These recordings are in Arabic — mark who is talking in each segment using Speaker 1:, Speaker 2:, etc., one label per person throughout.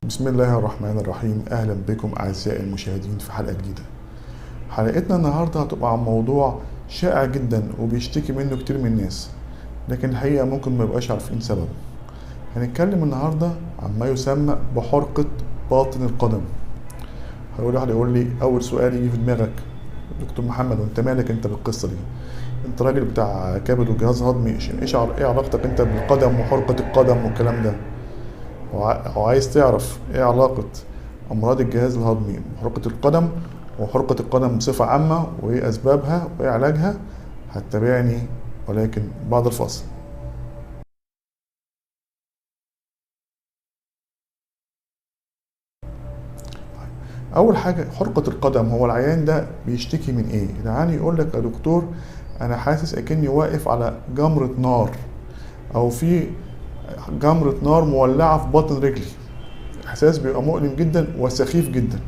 Speaker 1: بسم الله الرحمن الرحيم. أهلا بكم أعزائي المشاهدين في حلقة جديدة. حلقتنا النهاردة هتبقى عن موضوع شائع جدا وبيشتكي منه كتير من الناس، لكن الحقيقة ممكن ما يبقاش عارفين سببه. هنتكلم النهاردة عن ما يسمى بحرقة باطن القدم. هيقول واحد يقول لي أول سؤال يجي في دماغك: دكتور محمد وانت مالك انت بالقصة دي؟ انت راجل بتاع كبد وجهاز هضمي، ايه علاقتك انت بالقدم وحرقة القدم والكلام ده؟ وعايز تعرف ايه علاقة امراض الجهاز الهضمي بحرقة القدم وحرقة القدم بصفة عامة وايه اسبابها وايه علاجها؟ هتتابعني ولكن بعد الفاصل. اول حاجة حرقة القدم، هو العيان ده بيشتكي من ايه؟ العيان يقول لك يا دكتور انا حاسس اكني واقف على جمرة نار، او في جمرة نار مولعة في بطن رجلي. احساس بيبقى مؤلم جدا وسخيف جدا.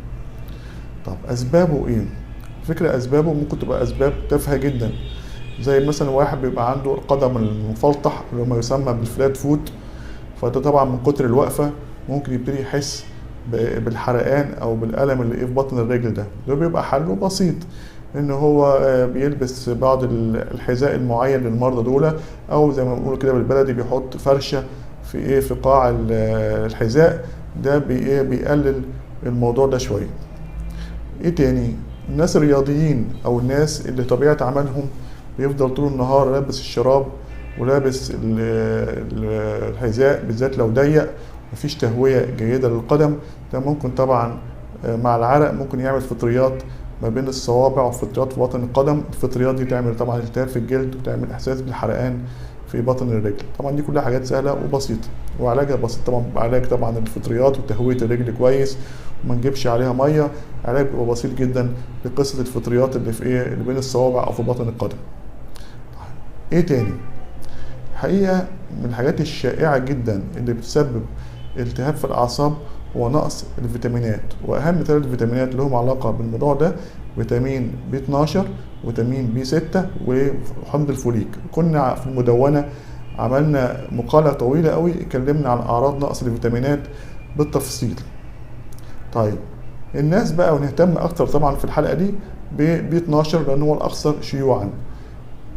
Speaker 1: طب اسبابه ايه؟ فكرة اسبابه ممكن تبقى اسباب تافهة جدا، زي مثلا واحد بيبقى عنده القدم المفلطح اللي هو ما يسمى بالفلات فوت، فده طبعا من كتر الوقفة ممكن يبتدي يحس بالحرقان او بالالم اللي في بطن الرجل ده بيبقى حله بسيط، ان هو بيلبس بعض الحذاء المعين للمرضى دول، او زي ما بنقول كده بالبلدي بيحط فرشة في قاع الحذاء ده، بيقلل الموضوع ده شوية. ايه تاني؟ الناس الرياضيين او الناس اللي طبيعة عملهم بيفضل طول النهار لابس الشراب ولابس الحذاء، بالذات لو ضيق مفيش تهوية جيدة للقدم، ده ممكن طبعا مع العرق ممكن يعمل فطريات ما بين الصوابع وفطريات في بطن القدم. الفطريات دي تعمل طبعا التهاب في الجلد وتعمل احساس بالحرقان في بطن الرجل. طبعا دي كلها حاجات سهلة وبسيطة، وعلاجها بسيط طبعا، علاج طبعا الفطريات وتهوية الرجل كويس وما نجيبش عليها مية. علاج بيبقى بسيط جدا لقصة الفطريات اللي في اللي بين الصوابع او في بطن القدم. ايه تاني؟ حقيقة من الحاجات الشائعة جدا اللي بتسبب التهاب في الأعصاب هو نقص الفيتامينات، وأهم 3 فيتامينات لهم علاقة بالموضوع ده: فيتامين بي 12 وفيتامين بي 6 وحمض الفوليك. كنا في المدونة عملنا مقالة طويلة قوي اتكلمنا عن أعراض نقص الفيتامينات بالتفصيل. طيب الناس بقى، ونهتم أكتر طبعا في الحلقة دي بي 12 لأنه هو الأكثر شيوعا.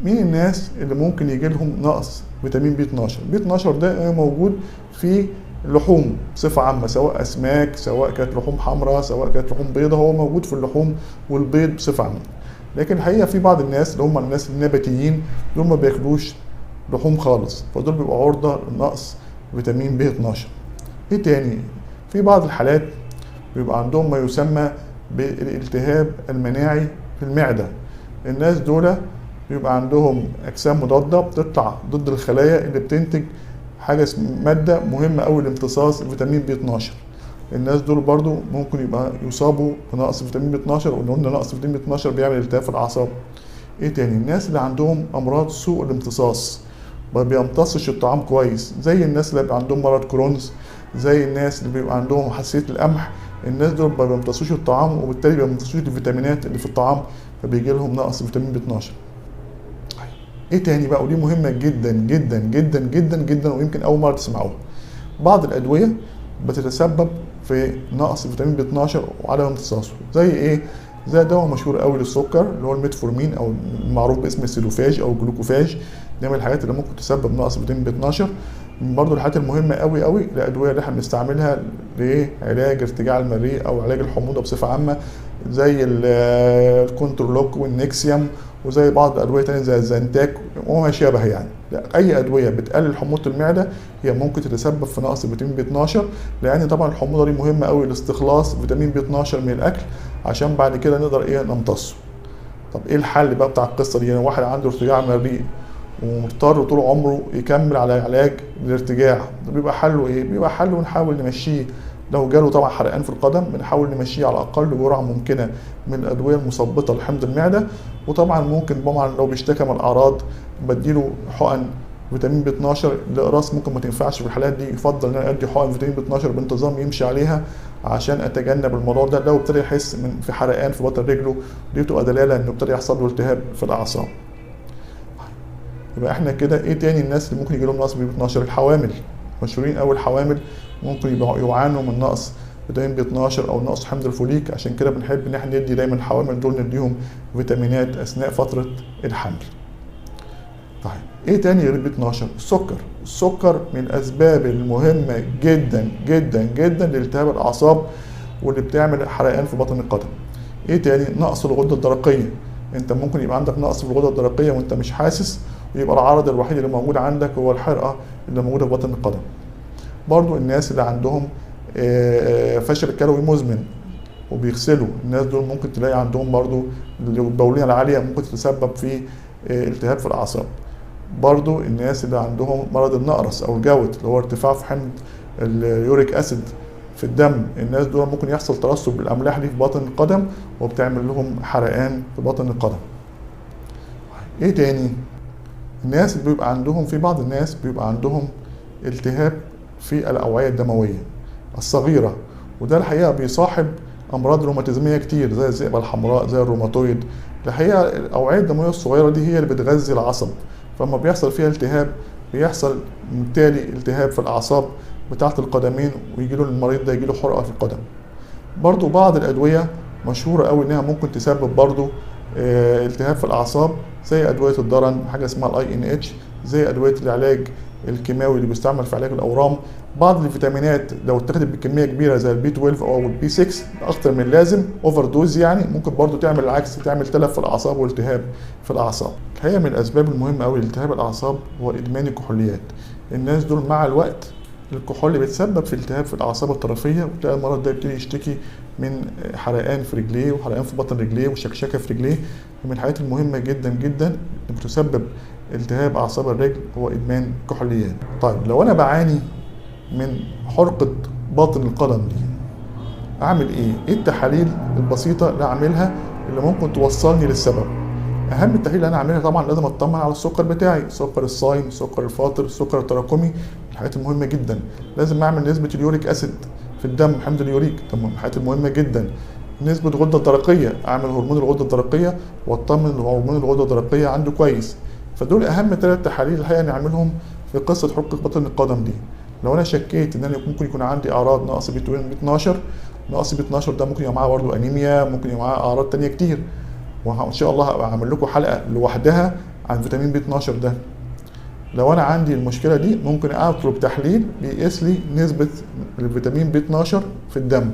Speaker 1: مين الناس اللي ممكن يجي لهم نقص فيتامين بي 12؟ بي 12 ده موجود في اللحوم بصفة عامة، سواء أسماك، سواء كانت لحوم حمراء، سواء كانت لحوم بيضاء، هو موجود في اللحوم والبيض بصفة عامة. لكن الحقيقة في بعض الناس اللي هم الناس النباتيين دول ما بياكلوش لحوم خالص، فدول بيبقوا عرضة لنقص فيتامين بي 12. ايه تاني؟ في بعض الحالات بيبقى عندهم ما يسمى بالالتهاب المناعي في المعدة. الناس دول بيبقى عندهم اجسام مضاده بتطلع ضد الخلايا اللي بتنتج حاجه ماده مهمه قوي لامتصاص فيتامين بي 12. الناس دول برضو ممكن يبقى يصابوا بنقص فيتامين بي 12، وان قلنا نقص فيتامين بي 12 بيعمل التهاب في الاعصاب. ايه تاني؟ الناس اللي عندهم امراض سوء الامتصاص، ما بيمتصش الطعام كويس، زي الناس اللي بيبقى عندهم مرض كرونز، زي الناس اللي بيبقى عندهم حساسيه القمح. الناس دول ما بيمتصوش الطعام وبالتالي ما بيمتصوش الفيتامينات اللي في الطعام، فبيجي لهم نقص فيتامين بي 12. ايه تاني بقى؟ ودي مهمه جدا جدا جدا جدا جدا ويمكن اول مره تسمعوها: بعض الادويه بتتسبب في نقص فيتامين بي 12 وعدم امتصاصه. زي ايه؟ زي دواء مشهور قوي للسكر اللي هو الميتفورمين، او المعروف باسم السيلوفاج او الجلوكوفاج. ده من الحاجات اللي ممكن تسبب نقص فيتامين بي 12. برضه الحاجات المهمه قوي قوي الادويه اللي احنا بنستعملها لعلاج ارتجاع المريء او علاج الحموضه بصفه عامه، زي الكونترولوك والنكسيوم، وزي بعض الادويه تانية زي الزنتاك وما شابه. يعني اي ادويه بتقلل حموضه المعده هي ممكن تتسبب في نقص فيتامين بي 12، لان طبعا الحموضه دي مهمه قوي لاستخلاص فيتامين بي 12 من الاكل عشان بعد كده نقدر نمتصه. طب ايه الحل بقى بتاع القصه دي؟ يعني واحد عنده ارتجاع مريء ومضطر طول عمره يكمل على علاج الارتجاع، ده بيبقى حله ايه؟ بيبقى حله نحاول نمشيه، لو جاله طبعا حرقان في القدم بنحاول نمشيه على اقل جرعه ممكنه من الادويه المثبطه لحمض المعده. وطبعا ممكن طبعا لو بيشتكى من الاعراض بديله حقن فيتامين بي 12. الاقراص ممكن ما تنفعش في الحالات دي، يفضل ان انا ادي حقن فيتامين بي 12 بانتظام يمشي عليها عشان اتجنب الموضوع ده. لو ابتدى يحس في حرقان في بطن رجله دي بتبقى دلاله انه ابتدى يحصل له التهاب في الاعصاب. يبقى احنا كده ايه تاني الناس اللي ممكن يجي لهم نقص بي 12؟ الحوامل مشهورين قوي الحوامل ممكن يعانوا من نقص فيتامين بي 12 او نقص حمض الفوليك، عشان كده بنحب ان احنا ندي دايما الحوامل دول نديهم فيتامينات اثناء فتره الحمل. طيب ايه تاني غير البي 12؟ السكر من الاسباب المهمه جدا جدا جدا لالتهاب الاعصاب واللي بتعمل حرقان في بطن القدم. ايه تاني؟ نقص الغده الدرقيه. انت ممكن يبقى عندك نقص في الغده الدرقيه وانت مش حاسس، ويبقى العرض الوحيد اللي موجود عندك هو الحرقه اللي موجوده في بطن القدم. برضو الناس اللي عندهم فشل كلوي مزمن وبيغسلوا، الناس دول ممكن تلاقي عندهم برضو البوليه العاليه ممكن تتسبب في التهاب في الاعصاب. برضو الناس اللي عندهم مرض النقرس او الجوت اللي هو ارتفاع في حمض اليوريك اسيد في الدم، الناس دول ممكن يحصل ترسب بالاملاح دي في بطن القدم وبتعمل لهم حرقان في بطن القدم. ايه تاني؟ الناس اللي بيبقى عندهم، في بعض الناس بيبقى عندهم التهاب في الاوعيه الدمويه الصغيره، وده الحقيقه بيصاحب امراض روماتيزميه كتير زي الذئبه الحمراء زي الروماتويد. الحقيقه الاوعيه الدمويه الصغيره دي هي اللي بتغذي العصب، فلما بيحصل فيها التهاب بيحصل بالتالي التهاب في الاعصاب بتاعه القدمين، ويجي له المريض ده يجي له حرقه في القدم. برضو بعض الادويه مشهوره قوي انها ممكن تسبب برضو التهاب في الاعصاب، زي ادويه الضرن، حاجه اسمها الاي ان اتش، زي ادويه العلاج الكيماوي اللي بيستعمل في علاج الاورام. بعض الفيتامينات لو اتخذت بكميه كبيره زي البي 12 او البي 6 اكتر من اللازم، اوفر دوز يعني، ممكن برضو تعمل العكس، تعمل تلف في الاعصاب والتهاب في الاعصاب. الحقيقه من الاسباب المهمه قوي لالتهاب الاعصاب هو ادمان الكحوليات. الناس دول مع الوقت الكحول بيتسبب في التهاب في الاعصاب الطرفيه، وتلاقي المرض ده يبتدي يشتكي من حرقان في رجليه وحرقان في بطن رجليه وشكشكه في رجليه. من الحاجات المهمه جدا جدا اللي بتسبب التهاب اعصاب الرجل هو ادمان الكحوليات. طيب لو انا بعاني من حرقه باطن القدم دي اعمل ايه؟ ايه التحاليل البسيطه اللي اعملها اللي ممكن توصلني للسبب؟ اهم التحاليل اللي انا اعملها طبعا لازم اطمن على السكر بتاعي، سكر الصايم، سكر الفاطر، السكر التراكمي، الحاجات المهمه جدا. لازم اعمل نسبه اليوريك اسيد في الدم، حمض اليوريك، طبعا الحاجات المهمه جدا. نسبه الغده الدرقيه، اعمل هرمون الغده الدرقيه واطمن ان هرمون الغده الدرقيه عنده كويس. فدول اهم 3 تحاليل الحقيقه نعملهم في قصه حرقه بطن القدم دي. لو انا شكيت ان انا ممكن يكون عندي اعراض نقص بي 12، نقص بي 12 ده ممكن يبقى معاه برضه انيميا، ممكن يبقى معاه اعراض تانية كتير، وان شاء الله هبقى اعمل لكم حلقه لوحدها عن فيتامين بي 12 ده. لو انا عندي المشكله دي ممكن اطلب تحليل بيقيس لي نسبه الفيتامين بي 12 في الدم،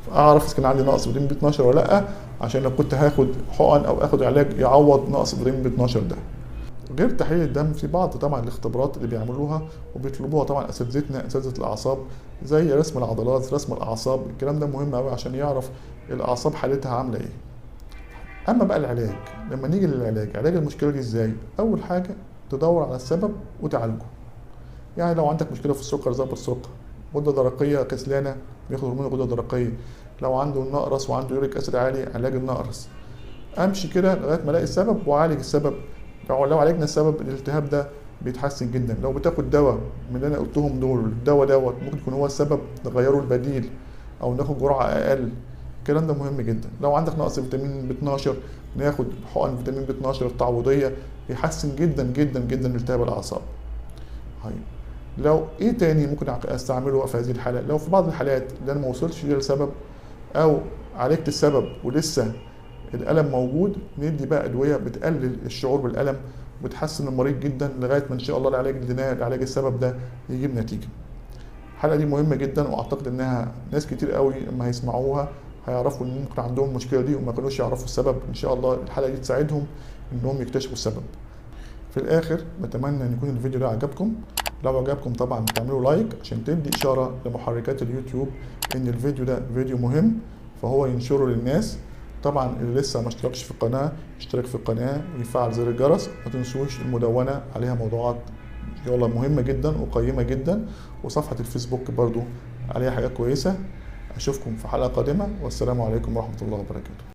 Speaker 1: فاعرف اذا كان عندي نقص فيتامين بي 12 ولا لا، عشان لو كنت هاخد حقن او اخد علاج يعوض نقص فيتامين بي 12 ده. غير تحليل الدم في بعض طبعا الاختبارات اللي بيعملوها وبيطلبوها طبعا اساتذتنا اساتذه الاعصاب، زي رسم العضلات، رسم الاعصاب. الكلام ده مهم قوي عشان يعرف الاعصاب حالتها عامله ايه. اما بقى العلاج، لما نيجي للعلاج، علاج المشكله دي ازاي؟ اول حاجه تدور على السبب وتعالجه. يعني لو عندك مشكله في السكر ظبط السكر، غده درقيه كسلانه بياخد هرمون الغده الدرقيه، لو عنده نقرس وعنده يوريك اسيد عالي علاج النقرس. امشي كده لغايه ما الاقي السبب واعالج السبب. لو عالجنا السبب الالتهاب ده بيتحسن جدا. لو بتاخد دواء من اللي انا قلتهم دول، الدواء دوت ممكن يكون هو السبب، نغيره البديل او ناخد جرعه اقل. الكلام ده مهم جدا. لو عندك نقص فيتامين بي 12 ناخد حقن فيتامين بي 12 التعويضيه، بيحسن جدا جدا جدا التهاب الاعصاب. طيب لو ايه تاني ممكن استعمله في هذه الحالة؟ لو في بعض الحالات اللي انا ما وصلتش للسبب او عالجت السبب ولسه الالم موجود، ندي بقى ادويه بتقلل الشعور بالالم وبتحسن المريض جدا لغايه ما ان شاء الله العلاج الجنائي لعلاج السبب ده يجيب نتيجه. الحلقه دي مهمه جدا، واعتقد انها ناس كتير قوي لما هيسمعوها هيعرفوا ان ممكن عندهم المشكله دي وما كانوش يعرفوا السبب. ان شاء الله الحلقه دي تساعدهم انهم يكتشفوا السبب. في الاخر بتمنى ان يكون الفيديو ده عجبكم. لو عجبكم طبعا تعملوا لايك عشان تدي اشاره لمحركات اليوتيوب ان الفيديو ده فيديو مهم، فهو ينشره للناس. طبعا اللي لسه ما اشتركش في القناه يشترك في القناه ويفعل زر الجرس. ما تنسوش المدونه عليها موضوعات يلا مهمه جدا وقيمه جدا، وصفحه الفيسبوك برضو عليها حاجات كويسه. اشوفكم في حلقه قادمه، والسلام عليكم ورحمه الله وبركاته.